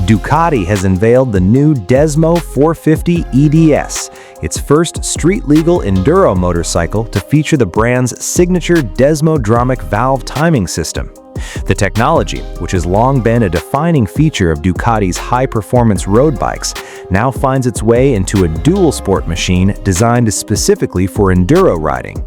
Ducati has unveiled the new Desmo450 EDS, its first street-legal enduro motorcycle to feature the brand's signature Desmo450 valve timing system. The technology, which has long been a defining feature of Ducati's high-performance road bikes, now finds its way into a dual-sport machine designed specifically for enduro riding.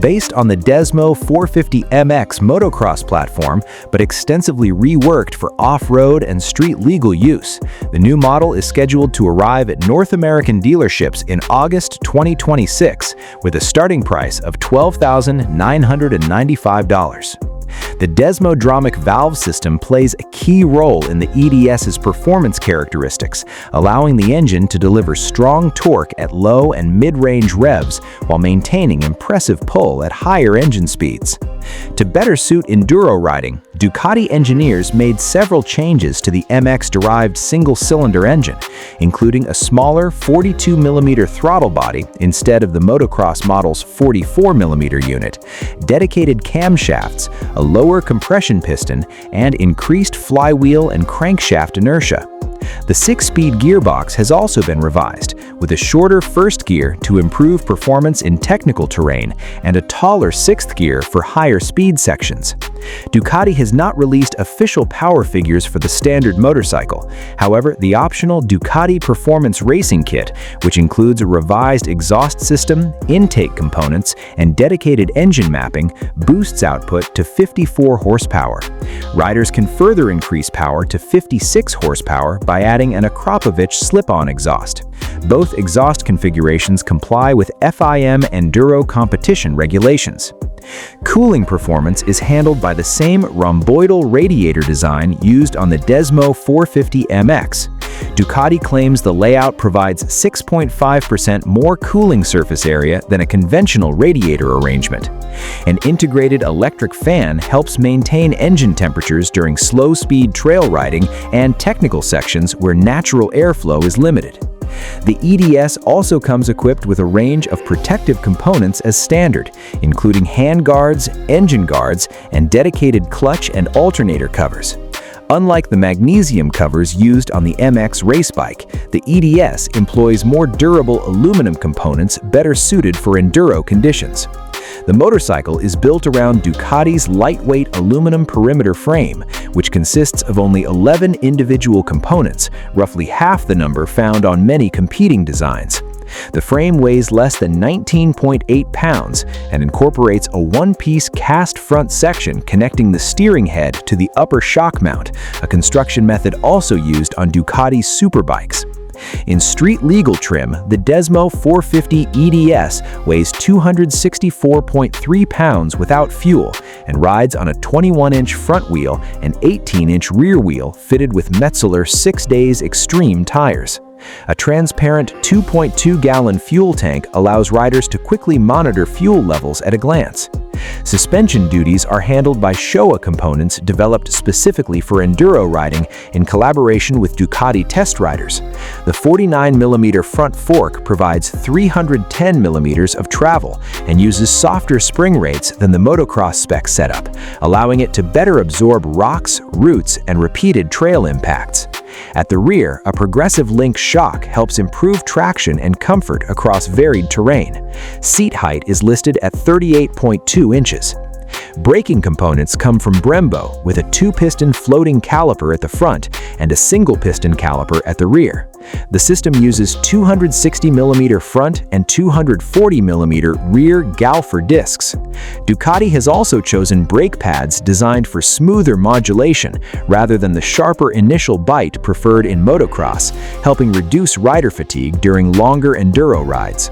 Based on the Desmo450 MX motocross platform, but extensively reworked for off-road and street-legal use, the new model is scheduled to arrive at North American dealerships in August 2026 with a starting price of $12,995. The Desmo450 valve system plays a key role in the EDS's performance characteristics, allowing the engine to deliver strong torque at low and mid-range revs while maintaining impressive pull at higher engine speeds. To better suit enduro riding, Ducati engineers made several changes to the MX-derived single-cylinder engine, including a smaller 42mm throttle body instead of the motocross model's 44mm unit, dedicated camshafts, a lower compression piston, and increased flywheel and crankshaft inertia. The 6-speed gearbox has also been revised, with a shorter first gear to improve performance in technical terrain and a taller 6th gear for higher speed sections. Ducati has not released official power figures for the standard motorcycle. However, the optional Ducati Performance Racing Kit, which includes a revised exhaust system, intake components, and dedicated engine mapping, boosts output to 54 horsepower. Riders can further increase power to 56 horsepower by adding an Akrapovic slip-on exhaust. Both exhaust configurations comply with FIM Enduro competition regulations. Cooling performance is handled by the same rhomboidal radiator design used on the Desmo450 MX. Ducati claims the layout provides 6.5% more cooling surface area than a conventional radiator arrangement. An integrated electric fan helps maintain engine temperatures during slow-speed trail riding and technical sections where natural airflow is limited. The EDS also comes equipped with a range of protective components as standard, including hand guards, engine guards, and dedicated clutch and alternator covers. Unlike the magnesium covers used on the MX race bike, the EDS employs more durable aluminum components better suited for enduro conditions. The motorcycle is built around Ducati's lightweight aluminum perimeter frame, which consists of only 11 individual components, roughly half the number found on many competing designs. The frame weighs less than 19.8 pounds and incorporates a one-piece cast front section connecting the steering head to the upper shock mount, a construction method also used on Ducati's superbikes. In street-legal trim, the Desmo450 EDS weighs 264.3 pounds without fuel and rides on a 21-inch front wheel and 18-inch rear wheel fitted with Metzeler 6 Days Extreme tires. A transparent 2.2-gallon fuel tank allows riders to quickly monitor fuel levels at a glance. Suspension duties are handled by Showa components developed specifically for enduro riding in collaboration with Ducati test riders. The 49mm front fork provides 310mm of travel and uses softer spring rates than the motocross spec setup, allowing it to better absorb rocks, roots, and repeated trail impacts. At the rear, a progressive link shock helps improve traction and comfort across varied terrain. Seat height is listed at 38.2 inches. Braking components come from Brembo with a 2-piston floating caliper at the front and a single-piston caliper at the rear. The system uses 260mm front and 240mm rear Galfer discs. Ducati has also chosen brake pads designed for smoother modulation rather than the sharper initial bite preferred in motocross, helping reduce rider fatigue during longer enduro rides.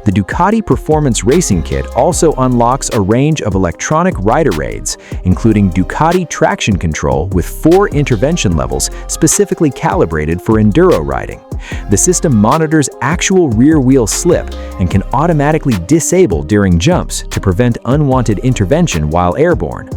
The Ducati Performance Racing Kit also unlocks a range of electronic rider aids, including Ducati traction control with 4 intervention levels specifically calibrated for enduro riding. The system monitors actual rear wheel slip and can automatically disable during jumps to prevent unwanted intervention while airborne.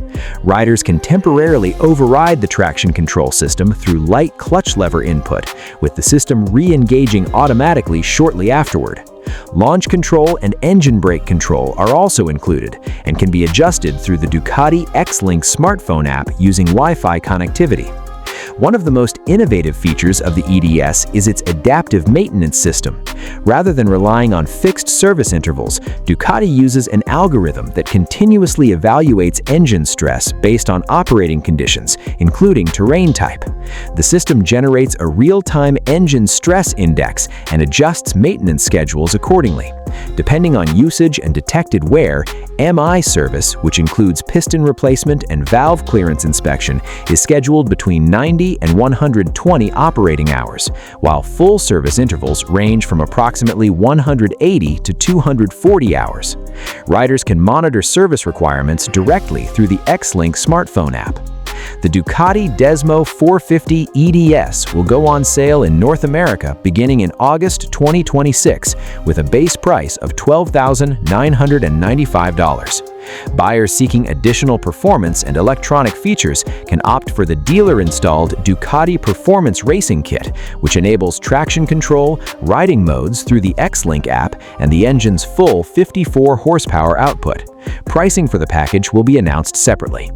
Riders can temporarily override the traction control system through light clutch lever input, with the system re-engaging automatically shortly afterward. Launch control and engine brake control are also included and can be adjusted through the Ducati X-Link smartphone app using Wi-Fi connectivity. One of the most innovative features of the EDS is its adaptive maintenance system. Rather than relying on fixed service intervals, Ducati uses an algorithm that continuously evaluates engine stress based on operating conditions, including terrain type. The system generates a real-time engine stress index and adjusts maintenance schedules accordingly. Depending on usage and detected wear, MI service, which includes piston replacement and valve clearance inspection, is scheduled between 90 and 120 operating hours, while full service intervals range from approximately 180 to 240 hours. Riders can monitor service requirements directly through the X-Link smartphone app. The Ducati Desmo450 EDS will go on sale in North America beginning in August 2026 with a base price of $12,995. Buyers seeking additional performance and electronic features can opt for the dealer-installed Ducati Performance Racing Kit, which enables traction control, riding modes through the X-Link app, and the engine's full 54 horsepower output. Pricing for the package will be announced separately.